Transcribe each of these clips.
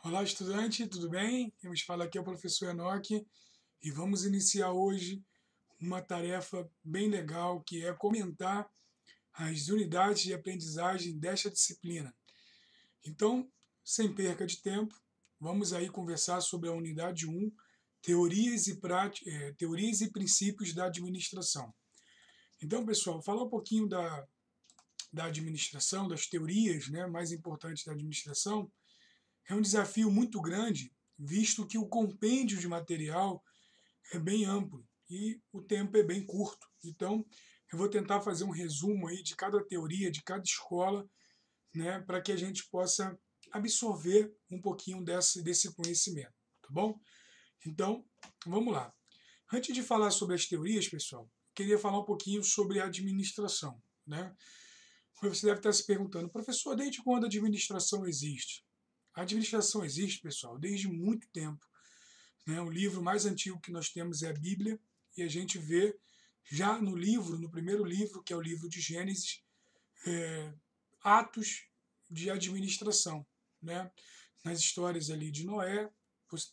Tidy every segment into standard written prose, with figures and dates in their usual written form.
Olá, estudante, tudo bem? Quem nos fala aqui é o professor Enoque e vamos iniciar hoje uma tarefa bem legal que é comentar as unidades de aprendizagem desta disciplina. Então, sem perca de tempo, vamos aí conversar sobre a unidade 1, teorias e princípios da administração. Então, pessoal, falar um pouquinho da administração, das teorias, né, mais importantes da administração. É um desafio muito grande, visto que o compêndio de material é bem amplo e o tempo é bem curto. Então, eu vou tentar fazer um resumo aí de cada teoria, de cada escola, né, para que a gente possa absorver um pouquinho desse conhecimento, tá bom? Então, vamos lá. Antes de falar sobre as teorias, pessoal, eu queria falar um pouquinho sobre a administração, né? Você deve estar se perguntando, professor, desde quando a administração existe? A administração existe, pessoal, desde muito tempo, né? O livro mais antigo que nós temos é a Bíblia, e a gente vê já no livro, no primeiro livro, que é o livro de Gênesis, é, atos de administração, né? Nas histórias ali de Noé,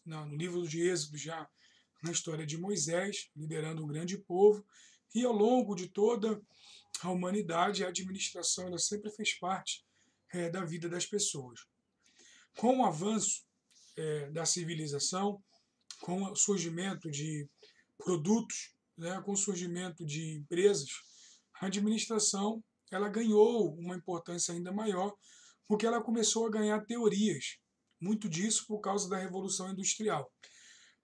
no livro de Êxodo já na história de Moisés, liderando um grande povo, e ao longo de toda a humanidade, a administração ela sempre fez parte da vida das pessoas. Com o avanço da civilização, com o surgimento de produtos, né, com o surgimento de empresas, a administração ela ganhou uma importância ainda maior, porque ela começou a ganhar teorias. Muito disso por causa da Revolução Industrial,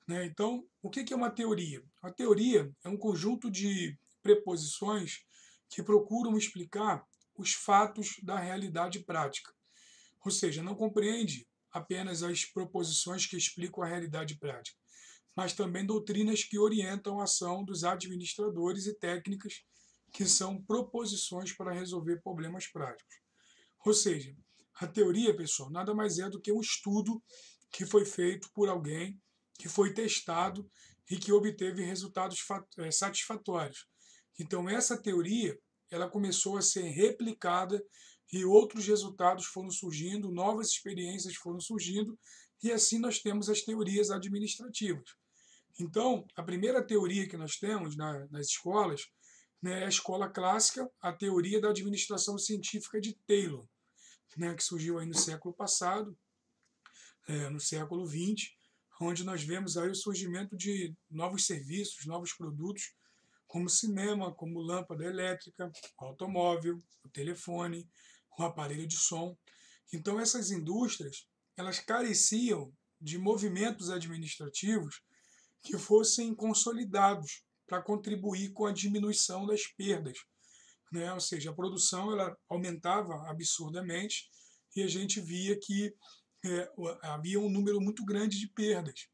né? Então, o que é uma teoria? A teoria é um conjunto de preposições que procuram explicar os fatos da realidade prática. Ou seja, não compreende apenas as proposições que explicam a realidade prática, mas também doutrinas que orientam a ação dos administradores e técnicas que são proposições para resolver problemas práticos. Ou seja, a teoria, pessoal, nada mais é do que um estudo que foi feito por alguém, que foi testado e que obteve resultados satisfatórios. Então, essa teoria ela começou a ser replicada e outros resultados foram surgindo, novas experiências foram surgindo, e assim nós temos as teorias administrativas. Então, a primeira teoria que nós temos nas escolas, né, é a escola clássica, a teoria da administração científica de Taylor, né, que surgiu aí no século passado, no século XX, onde nós vemos aí o surgimento de novos serviços, novos produtos, como cinema, como lâmpada elétrica, automóvel, o telefone, o aparelho de som. Então essas indústrias, elas careciam de movimentos administrativos que fossem consolidados para contribuir com a diminuição das perdas, né? Ou seja, a produção ela aumentava absurdamente e a gente via que havia um número muito grande de perdas.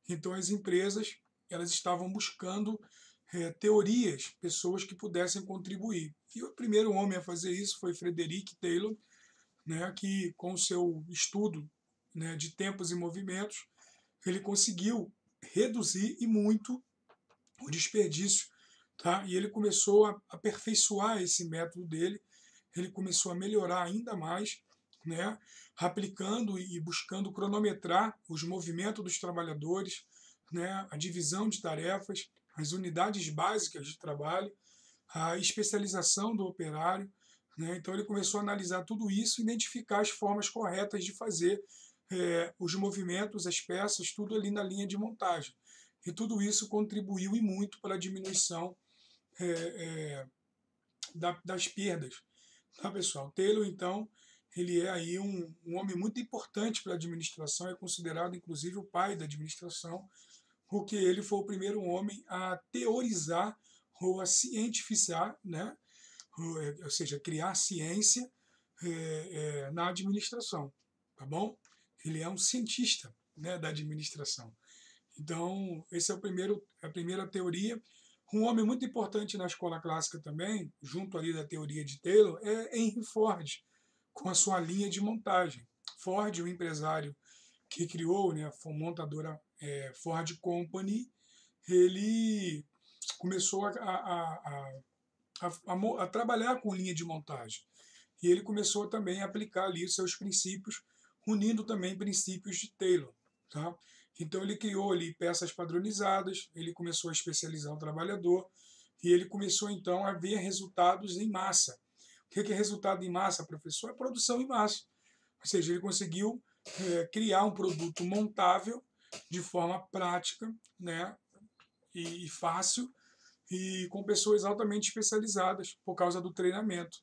Então as empresas elas estavam buscando teorias, pessoas que pudessem contribuir. E o primeiro homem a fazer isso foi Frederick Taylor, né, que com o seu estudo, né, de tempos e movimentos, ele conseguiu reduzir e muito o desperdício, tá? E ele começou a aperfeiçoar esse método dele, ele começou a melhorar ainda mais, né? Aplicando e buscando cronometrar os movimentos dos trabalhadores, né? A divisão de tarefas, as unidades básicas de trabalho, a especialização do operário, né? Então ele começou a analisar tudo isso, identificar as formas corretas de fazer os movimentos, as peças, tudo ali na linha de montagem. E tudo isso contribuiu e muito para a diminuição é, é, das perdas. Tá, pessoal? Taylor, então, ele é aí um homem muito importante para a administração, é considerado inclusive o pai da administração, porque ele foi o primeiro homem a teorizar ou a cientificar, né? Ou seja, criar ciência na administração, tá bom? Ele é um cientista, né, da administração. Então, esse é a primeira teoria. Um homem muito importante na escola clássica também, junto ali da teoria de Taylor, é Henry Ford, com a sua linha de montagem. Ford, o empresário que criou, né, a montadora Ford Company, ele começou a trabalhar com linha de montagem. E ele começou também a aplicar ali os seus princípios, unindo também princípios de Taylor. Tá? Então ele criou ali peças padronizadas, ele começou a especializar o trabalhador e ele começou então a ver resultados em massa. O que é resultado em massa, professor? É produção em massa. Ou seja, ele conseguiu criar um produto montável de forma prática, né, e fácil, e com pessoas altamente especializadas por causa do treinamento.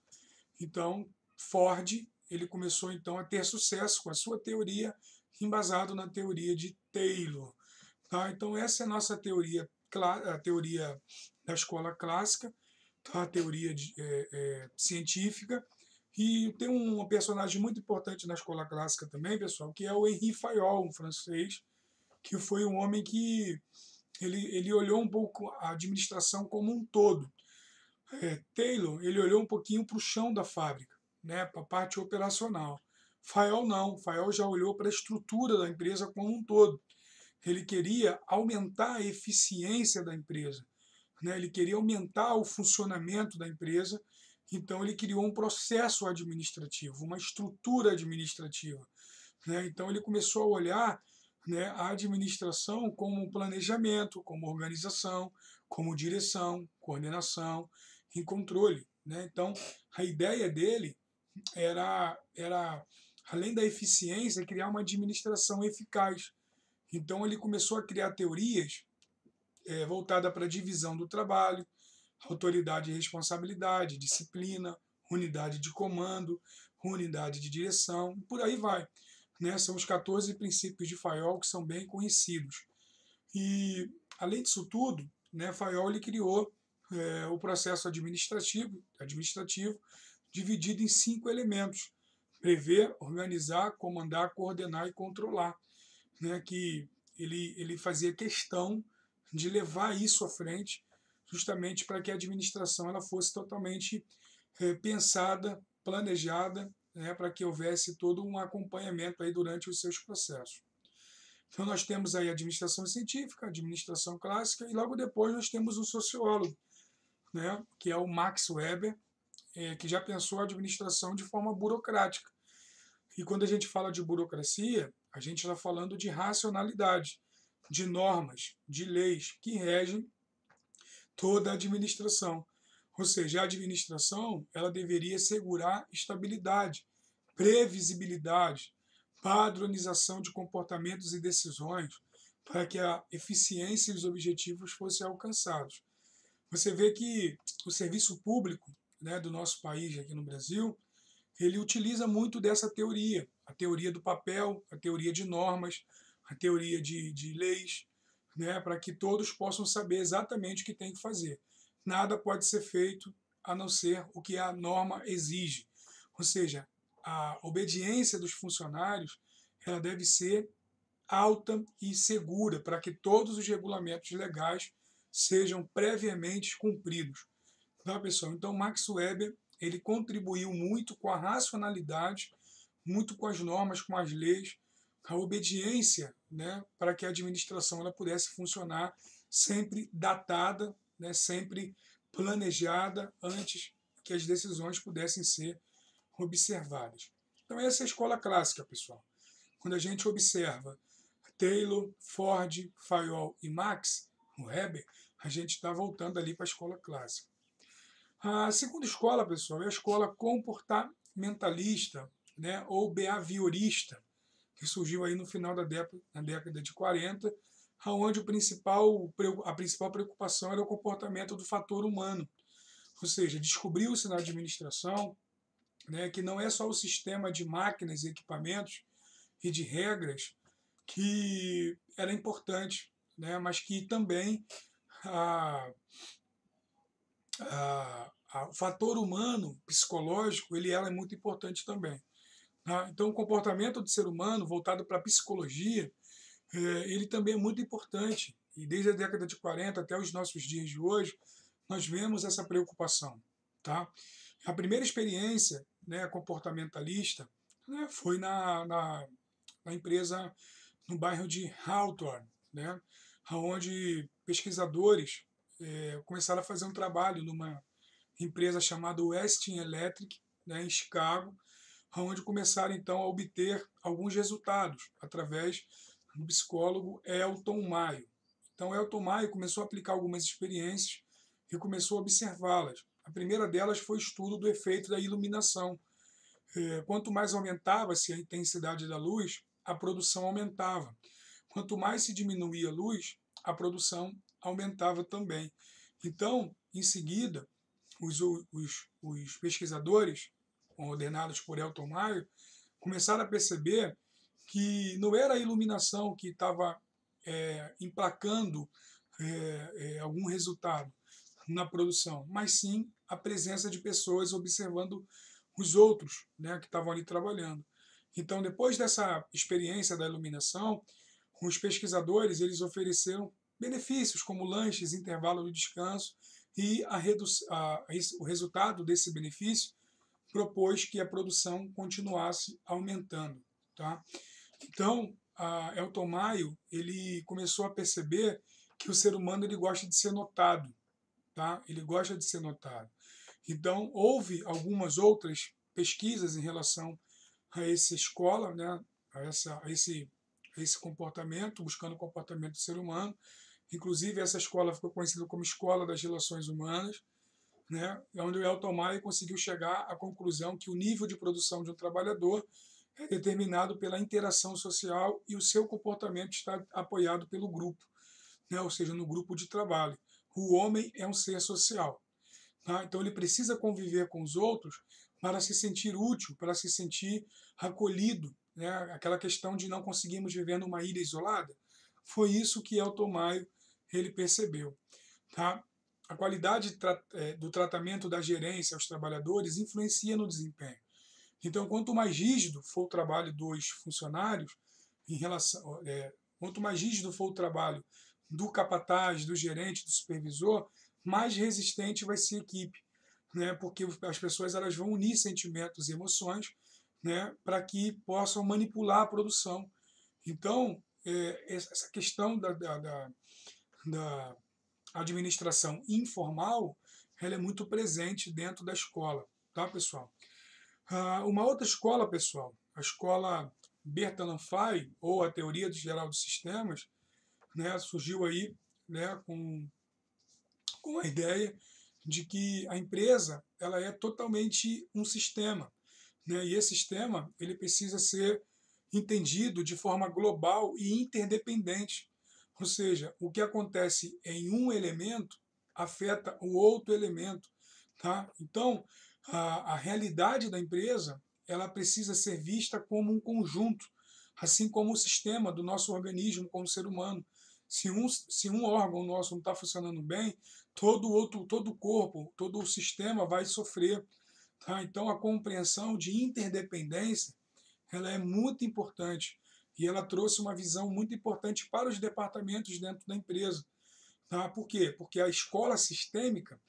Então, Ford ele começou então a ter sucesso com a sua teoria, embasado na teoria de Taylor. Tá? Então, essa é a nossa teoria, a teoria da escola clássica, tá? A teoria científica. E tem um personagem muito importante na escola clássica também, pessoal, que é o Henri Fayol, um francês, que foi um homem que ele olhou um pouco a administração como um todo. Taylor ele olhou um pouquinho para o chão da fábrica, né, para a parte operacional. Fayol não, Fayol já olhou para a estrutura da empresa como um todo. Ele queria aumentar a eficiência da empresa, né, ele queria aumentar o funcionamento da empresa, então ele criou um processo administrativo, uma estrutura administrativa. Né, então ele começou a olhar, né, a administração como planejamento, como organização, como direção, coordenação e controle. Né? Então, a ideia dele era, além da eficiência, criar uma administração eficaz. Então, ele começou a criar teorias voltadas para a divisão do trabalho, autoridade e responsabilidade, disciplina, unidade de comando, unidade de direção, e por aí vai. Né? São os 14 princípios de Fayol que são bem conhecidos. E, além disso tudo, né, Fayol ele criou o processo administrativo dividido em 5 elementos: prever, organizar, comandar, coordenar e controlar. Né, que ele fazia questão de levar isso à frente, justamente para que a administração ela fosse totalmente pensada, planejada, né, para que houvesse todo um acompanhamento aí durante os seus processos. Então nós temos aí a administração científica, a administração clássica, e logo depois nós temos um sociólogo, né, que é o Max Weber, que já pensou a administração de forma burocrática. E quando a gente fala de burocracia, a gente está falando de racionalidade, de normas, de leis que regem toda a administração. Ou seja, a administração ela deveria assegurar estabilidade, previsibilidade, padronização de comportamentos e decisões para que a eficiência e os objetivos fossem alcançados. Você vê que o serviço público, né, do nosso país aqui no Brasil, ele utiliza muito dessa teoria, a teoria do papel, a teoria de normas, a teoria de leis, né, para que todos possam saber exatamente o que tem que fazer. Nada pode ser feito a não ser o que a norma exige. Ou seja, a obediência dos funcionários ela deve ser alta e segura para que todos os regulamentos legais sejam previamente cumpridos. Tá, pessoal? Então, Max Weber ele contribuiu muito com a racionalidade, muito com as normas, com as leis, a obediência, né, para que a administração ela pudesse funcionar sempre datada, né, sempre planejada antes que as decisões pudessem ser observadas. Então essa é a escola clássica, pessoal. Quando a gente observa Taylor, Ford, Fayol e Max, o Weber, a gente está voltando ali para a escola clássica. A segunda escola, pessoal, é a escola comportamentalista, né, ou behaviorista, que surgiu aí no final da década de 40, onde a principal preocupação era o comportamento do fator humano. Ou seja, descobriu-se na administração, né, que não é só o sistema de máquinas e equipamentos e de regras que era importante, né, mas que também o fator humano, psicológico, ele é muito importante também. Tá? Então, o comportamento do ser humano, voltado para a psicologia, ele também é muito importante. E desde a década de 40 até os nossos dias de hoje, nós vemos essa preocupação. Tá? A primeira experiência, né, comportamentalista, né, foi na empresa no bairro de Hawthorne, né, onde pesquisadores começaram a fazer um trabalho numa empresa chamada Westin Electric, né, em Chicago, onde começaram então a obter alguns resultados através do psicólogo Elton Maio. Então, Elton Maio começou a aplicar algumas experiências e começou a observá-las. A primeira delas foi o estudo do efeito da iluminação. Quanto mais aumentava-se a intensidade da luz, a produção aumentava. Quanto mais se diminuía a luz, a produção aumentava também. Então, em seguida, os pesquisadores, ordenados por Elton Maio, começaram a perceber que não era a iluminação que estava emplacando algum resultado na produção, mas sim a presença de pessoas observando os outros, né, que estavam ali trabalhando. Então, depois dessa experiência da iluminação, os pesquisadores eles ofereceram benefícios como lanches, intervalo de descanso, e o resultado desse benefício propôs que a produção continuasse aumentando. Tá? Então, Elton Maio ele começou a perceber que o ser humano ele gosta de ser notado. Tá? Ele gosta de ser notado. Então, houve algumas outras pesquisas em relação a essa escola, né? a esse comportamento, buscando o comportamento do ser humano. Inclusive, essa escola ficou conhecida como Escola das Relações Humanas, né? Onde o Elton Maio conseguiu chegar à conclusão que o nível de produção de um trabalhador é determinado pela interação social e o seu comportamento está apoiado pelo grupo, né? Ou seja, no grupo de trabalho. O homem é um ser social. Tá? Então, ele precisa conviver com os outros para se sentir útil, para se sentir acolhido. Né? Aquela questão de não conseguirmos viver numa ilha isolada, foi isso que Elton Maio ele percebeu. Tá? A qualidade do tratamento da gerência aos trabalhadores influencia no desempenho. Então, quanto mais rígido for o trabalho dos funcionários, quanto mais rígido for o trabalho do capataz, do gerente, do supervisor, mais resistente vai ser a equipe, né? Porque as pessoas elas vão unir sentimentos e emoções, né? Para que possam manipular a produção. Então, essa questão da administração informal, ela é muito presente dentro da escola, tá, pessoal? Uma outra escola, pessoal, a escola Bertalanffy, ou a teoria geral dos sistemas, né, surgiu aí, né, com a ideia de que a empresa ela é totalmente um sistema, né, e esse sistema ele precisa ser entendido de forma global e interdependente. Ou seja, o que acontece em um elemento afeta o outro elemento. Tá? Então, a realidade da empresa ela precisa ser vista como um conjunto, assim como o sistema do nosso organismo como ser humano. Se um órgão nosso não está funcionando bem, todo o corpo, todo o sistema vai sofrer. Tá? Então, a compreensão de interdependência ela é muito importante e ela trouxe uma visão muito importante para os departamentos dentro da empresa. Tá? Por quê? Porque a escola sistêmica,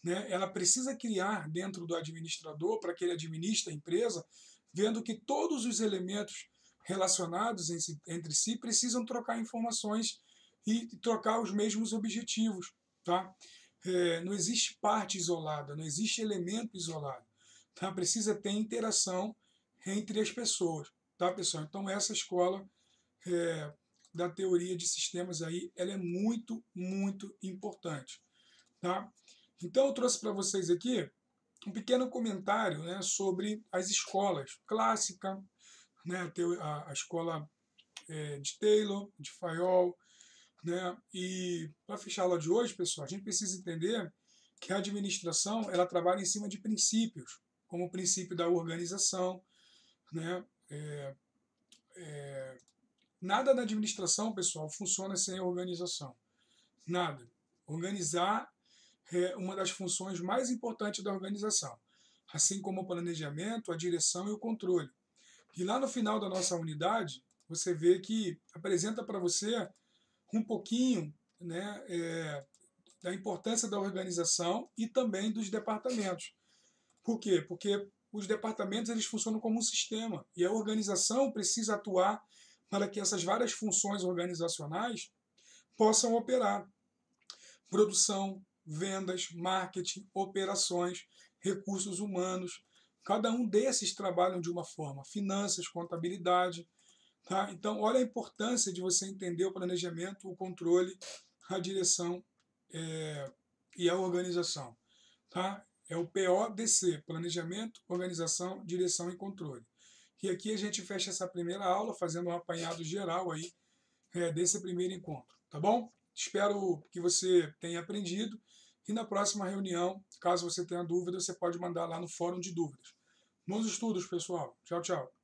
né, ela precisa criar dentro do administrador, para que ele administre a empresa, vendo que todos os elementos relacionados entre si precisam trocar informações e trocar os mesmos objetivos. Tá? Não existe parte isolada, não existe elemento isolado. Tá? Precisa ter interação entre as pessoas. Tá, pessoal? Então, essa escola da teoria de sistemas aí, ela é muito, muito importante. Tá? Então, eu trouxe para vocês aqui um pequeno comentário, né, sobre as escolas clássica, né, a escola de Taylor, de Fayol, né, e para fechar a aula de hoje, pessoal, a gente precisa entender que a administração ela trabalha em cima de princípios, como o princípio da organização, né, nada na administração, pessoal, funciona sem organização. Nada. Organizar é uma das funções mais importantes da organização, assim como o planejamento, a direção e o controle. E lá no final da nossa unidade, você vê que apresenta para você um pouquinho, né, da importância da organização e também dos departamentos. Por quê? Porque os departamentos eles funcionam como um sistema e a organização precisa atuar para que essas várias funções organizacionais possam operar. Produção, vendas, marketing, operações, recursos humanos, Cada um desses trabalham de uma forma, finanças, contabilidade, tá? Então, olha a importância de você entender o planejamento, o controle, a direção e a organização, tá? É o PODC, planejamento, organização, direção e controle. E aqui a gente fecha essa primeira aula fazendo um apanhado geral aí desse primeiro encontro, tá bom? Espero que você tenha aprendido e na próxima reunião, caso você tenha dúvida, você pode mandar lá no fórum de dúvidas. Bons estudos, pessoal. Tchau, tchau.